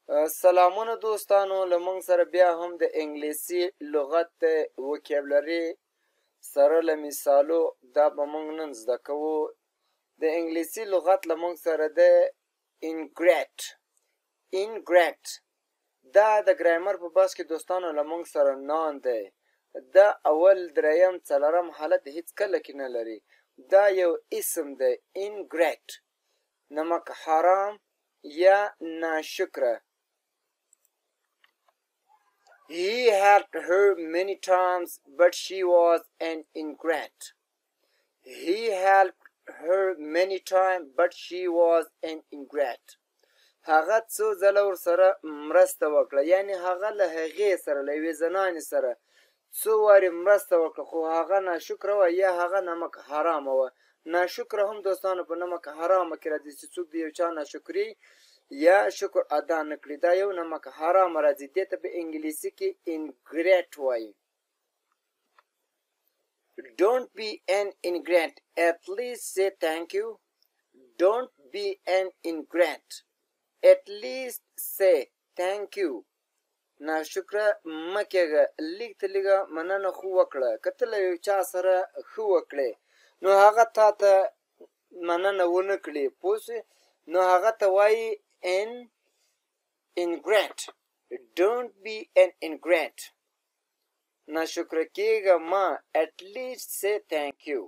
سلامونه دوستانو، له موږ سره بیا هم د انګلیسي لغت د وکیبلري سره له مثالو دا به موږ نن زده کوو. د انګلیسي لغت له موږ سره د اینګریټ دا د ګرامر په بحث کې دوستانو له موږ سره نان دی. دا اول دریم څلورم حالت هیڅ کله کې نه لري. دا یو اسم دی، اینګریټ، نمک حرام یا ناشکره. He helped her many times, but she was an ingrate. He helped her many times, but she was an ingrate. هغه څو ځله ورسره مرسته وکړه، یعنی هغه له هغې سره، له یوې زنانې سره څو وارې مرسته وکړه، خو هغه ناشکره وه یا هغه نمک حرامه وه. ناشکره هم دوستانو په نمک حرامه کې راځي چې څوک د یو چا ناشکري یا شکر ادا نه کړي، دا یو نمک حرام راځي. دې ته په انګلیسي کې اینګریټ وایي. Don't be an ingrate, at least say thank you. Don't be an ingrate, at least say thank you. ناشکره مه کېږه، لږ ته لږه مننه خو وکړه. که ته له یو چا سره ښه وکړې نو هغه تا ته مننه ونه کړي، پوه شوې، نو هغه ته وایي an ingrate. Don't be an ingrate. ناشکره کېږه مه، at least say thank you.